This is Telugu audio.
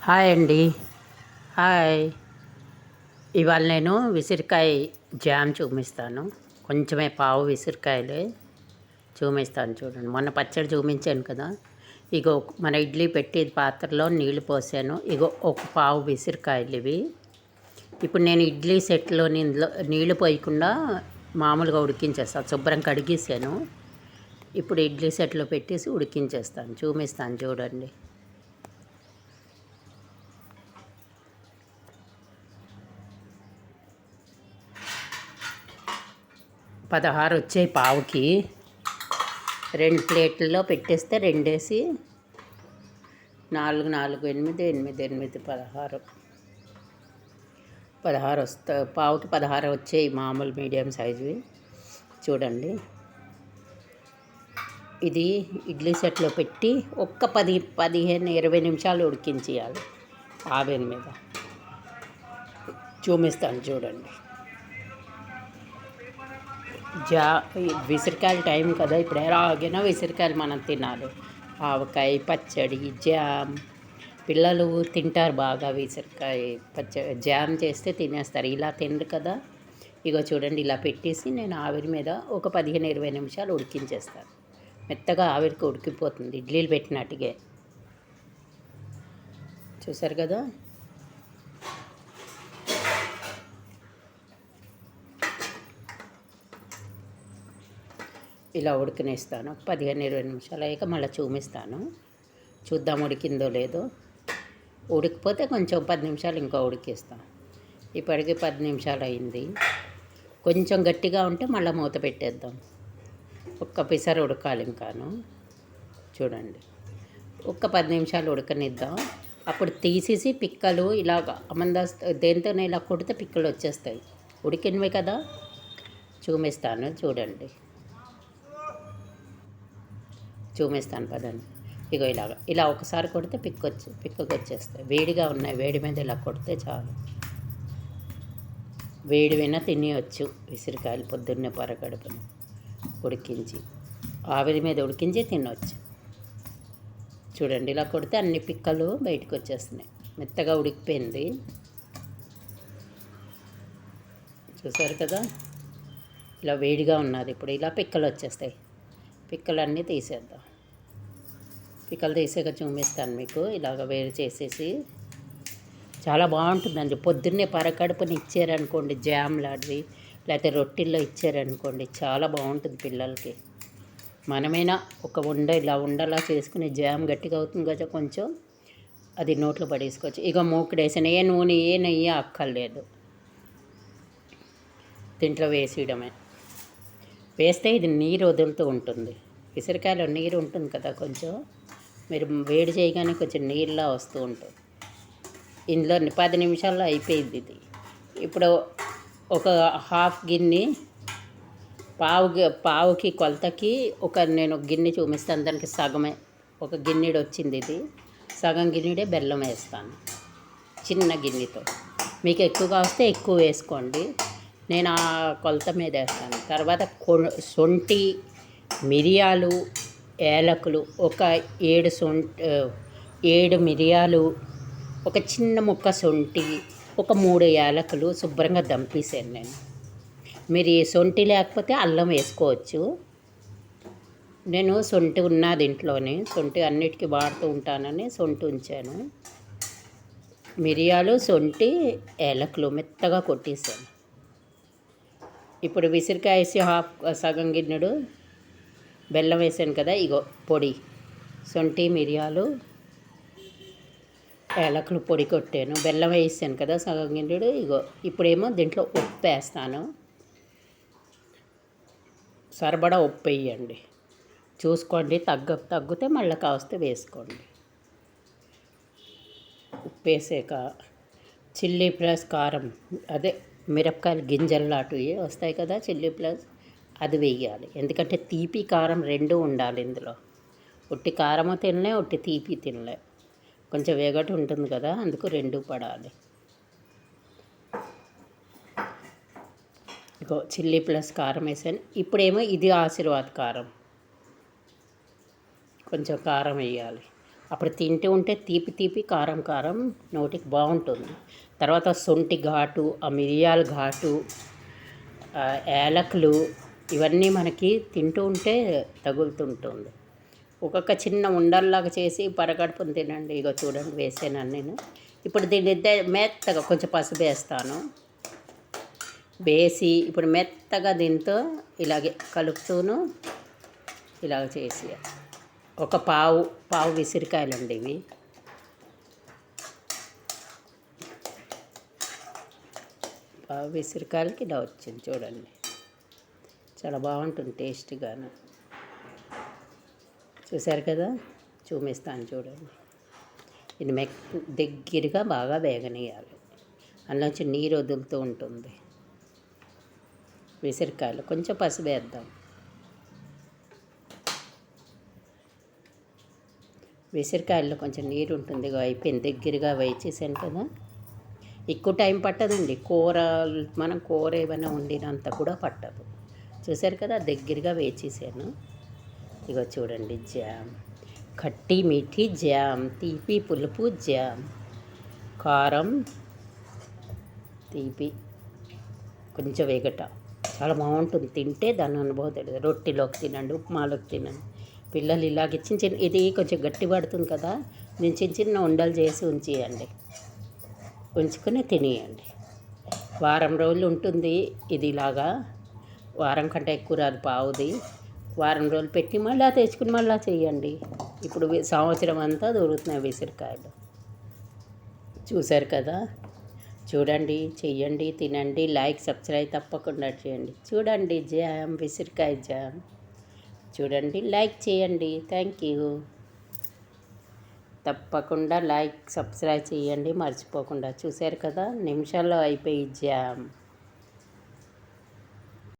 హాయ్ అండి. హాయ్. ఇవాళ నేను విసిరికాయ జామ్ చూపిస్తాను. కొంచెమే పావు విసిరికాయలే చూపిస్తాను చూడండి. మొన్న పచ్చడి చూపించాను కదా. ఇగో మన ఇడ్లీ పెట్టి పాత్రలో నీళ్లు పోసాను. ఇగో ఒక పావు విసిరికాయలు ఇవి. ఇప్పుడు నేను ఇడ్లీ సెట్లో నీళ్లు పోయకుండా మామూలుగా ఉడికించేస్తాను. శుభ్రం కడిగేసాను. ఇప్పుడు ఇడ్లీ సెట్లో పెట్టేసి ఉడికించేస్తాను. చూపిస్తాను చూడండి. 16 వచ్చాయి పావుకి. 2 ప్లేట్లలో పెట్టేస్తే 2 వేసి 4 4 8 8 8 16 వస్తా. పావుకి 16 వచ్చాయి మామూలు మీడియం సైజువి. చూడండి, ఇది ఇడ్లీ సెట్లో పెట్టి ఒక్క 10 15 20 నిమిషాలు ఉడికించేయాలి ఆవిరి మీద. చూపిస్తాను చూడండి. విసిరికాయల టైం కదా, ఇప్పుడు ఎలాగైనా విసిరికాయలు మనం తినాలి. ఆవకాయ పచ్చడి, జామ్, పిల్లలు తింటారు బాగా. విసిరికాయ జామ్ చేస్తే తినేస్తారు. ఇలా తినరు కదా. ఇగో చూడండి, ఇలా పెట్టేసి నేను ఆవిరి మీద ఒక 15 20 నిమిషాలు ఉడికించేస్తాను. మెత్తగా ఆవిరికి ఉడికిపోతుంది, ఇడ్లీలు పెట్టినట్టుగా. చూసారు కదా. ఇలా ఉడికినేస్తాను. 15 20 నిమిషాలు అయ్యాక మళ్ళీ చూపిస్తాను. చూద్దాం ఉడికిందో లేదో. ఉడికిపోతే కొంచెం 10 నిమిషాలు ఇంకా ఉడికిస్తాను. ఇప్పటికి 10 నిమిషాలు అయింది. కొంచెం గట్టిగా ఉంటే మళ్ళీ మూత పెట్టేద్దాం. ఒక్క పిసరు ఉడకాలి ఇంకాను. చూడండి, ఒక్క 10 నిమిషాలు ఉడకనిద్దాం. అప్పుడు తీసేసి పిక్కలు ఇలాగ దేంతోనే ఇలా కొడితే పిక్కలు వచ్చేస్తాయి. ఉడికినవి కదా. చూపిస్తాను చూడండి. చూపిస్తాను పదండి. ఇగో ఇలా ఒకసారి కొడితే పిక్కకు వచ్చేస్తాయి. వేడిగా ఉన్నాయి, వేడి మీద ఇలా కొడితే చాలు. వేడివైనా తినేయచ్చు విసిరికాయలు. పొద్దున్నే పరగడుపున ఉడికించి ఆవిరి మీద ఉడికించి తినవచ్చు. చూడండి, ఇలా కొడితే అన్ని పిక్కలు బయటకు వచ్చేస్తున్నాయి. మెత్తగా ఉడికిపోయింది. చూసారు కదా. ఇలా వేడిగా ఉన్నది. ఇప్పుడు ఇలా పిక్కలు వచ్చేస్తాయి. పిక్కలన్నీ తీసేద్దాం. పిక్కలు తీసాక చూపిస్తాను మీకు. ఇలాగ వేరు చేసేసి చాలా బాగుంటుందండి. పొద్దున్నే పరకడుపుని ఇచ్చారనుకోండి, జామ్ లాంటివి, లేకపోతే రొట్టెల్లో ఇచ్చారనుకోండి, చాలా బాగుంటుంది పిల్లలకి. మనమైనా ఒక ఇలా ఉండలా చేసుకుని జామ్ గట్టిగా అవుతుంది కదా, కొంచెం అది నోట్లో పడేసుకోవచ్చు. ఇక మూకుడేసిన ఏ నూనె ఏ నెయ్యి అక్కర్లేదు, దీంట్లో వేసేయడమే. వేస్తే ఇది నీరు వదులుతూ ఉంటుంది. విసిరికాయలో నీరు ఉంటుంది కదా, కొంచెం మీరు వేడి చేయగానే కొంచెం నీళ్ళలా వస్తూ ఉంటుంది. ఇందులో 10 నిమిషాల్లో అయిపోయింది ఇది. ఇప్పుడు ఒక హాఫ్ గిన్నె పావుకి కొలతకి నేను గిన్నె చూపిస్తాను. దానికి సగమే, ఒక గిన్నెడు వచ్చింది ఇది. సగం గిన్నెడే బెల్లం వేస్తాను చిన్న గిన్నెతో. మీకు ఎక్కువగా వస్తే ఎక్కువ వేసుకోండి. నేను ఆ కొలత మీద వేస్తాను. తర్వాత శొంఠి, మిరియాలు, ఏలకులు, ఒక 7 మిరియాలు, ఒక చిన్న ముక్క శొంఠి, ఒక 3 ఏలకులు శుభ్రంగా దంపేసాను నేను. మీరు ఈ శొంఠి లేకపోతే అల్లం వేసుకోవచ్చు. నేను శొంఠి ఉన్నది ఇంట్లోనే, శొంఠి అన్నిటికీ వాడుతూ ఉంటానని శొంఠి ఉంచాను. మిరియాలు, శొంఠి, ఏలకులు మెత్తగా కొట్టేసాను. ఇప్పుడు విసిరికాయ వేసి సగం గిన్నెడు బెల్లం వేసాను కదా. ఇగో పొడి శొంఠి, మిరియాలు, ఏలకులు పొడి కొట్టాను. బెల్లం వేసాను కదా సగం గిన్నెడు. ఇగో ఇప్పుడేమో దీంట్లో ఉప్పు వేస్తాను. సరిపడా ఉప్పు వేయండి, చూసుకోండి. తగ్గితే మళ్ళీ కావస్తే వేసుకోండి. ఉప్పు వేసాక చిల్లీ ప్లస్ కారం, అదే మిరపకాయలు గింజలు లాంటివి వస్తాయి కదా, చిల్లీ ప్లస్ అది వేయాలి. ఎందుకంటే తీపి కారం 2 ఉండాలి ఇందులో. ఉట్టి కారము తినలే, ఉట్టి తీపి తినలే. కొంచెం వేగట ఉంటుంది కదా, అందుకు 2 పడాలి. ఇగో చిల్లీ ప్లస్ కారం వేసాను. ఇప్పుడేమో ఇది ఆశీర్వాద్ కారం, కొంచెం కారం వేయాలి. అప్పుడు తింటూ ఉంటే తీపి తీపి కారం కారం నోటికి బాగుంటుంది. తర్వాత శొంఠి ఘాటు, ఆ మిరియాల ఘాటు, యాలకులు ఇవన్నీ మనకి తింటూ ఉంటే తగులుతుంటుంది. ఒక్కొక్క చిన్న ఉండల్లాగా చేసి పరగడుపున తినండి. ఇగో చూడండి వేసాను నేను. ఇప్పుడు దీన్ని మెత్తగా కొంచెం పసుపు వేస్తాను. వేసి ఇప్పుడు మెత్తగా దీంతో ఇలాగే కలుపుతూను ఇలాగ చేసి ఒక పావు విసిరికాయలండి ఇవి. పావు విసిరికాయలకి ఇలా వచ్చింది చూడండి. చాలా బాగుంటుంది టేస్ట్గాను. చూసారు కదా, చూపిస్తాను చూడండి. ఇది దగ్గరగా బాగా వేగనీయాలి. అందులోంచి నీరు వదులుతూ ఉంటుంది. విసిరికాయలు కొంచెం పసుపు వేద్దాం. విసిరికాయల్లో కొంచెం నీరు ఉంటుంది. అయిపోయింది, దగ్గరగా వేయించేసాను కదా. ఎక్కువ టైం పట్టదండి. మనం కూర ఏమైనా వండినంత కూడా పట్టదు. చూసారు కదా, దగ్గరగా వేయించేసాను. ఇగో చూడండి, జామ్, ఖట్టి మీఠీ జామ్, తీపి పులుపు జామ్, కారం తీపి కొంచెం వేగట చాలా బాగుంటుంది. తింటే దాని అనుభవం తెలియదు. రొట్టెలోకి తినండి, ఉప్మాలోకి తినండి. పిల్లలు ఇలాగే చిన్న చిన్న, ఇది కొంచెం గట్టి పడుతుంది కదా, నేను చిన్న చిన్న ఉండలు చేసి ఉంచేయండి. ఉంచుకొని తినేయండి. వారం రోజులు ఉంటుంది ఇది. ఇలాగా వారం కంటే ఎక్కువ రాదు, పావుది. వారం రోజులు పెట్టి మళ్ళీ తెచ్చుకుని మళ్ళీ చేయండి. ఇప్పుడు సంవత్సరం అంతా దొరుకుతున్నాయి విసిరికాయలు. చూశారు కదా, చూడండి, చెయ్యండి, తినండి. లైక్ సబ్స్క్రైబ్ తప్పకుండా చేయండి. చూడండి, జామ్, విసిరికాయ జామ్ చూడండి. లైక్ చేయండి. Thank you. తప్పకుండా లైక్ సబ్స్క్రైబ్ చేయండి మర్చిపోకుండా. చూశారు కదా, నిమిషాల్లో అయిపోయి జామ్.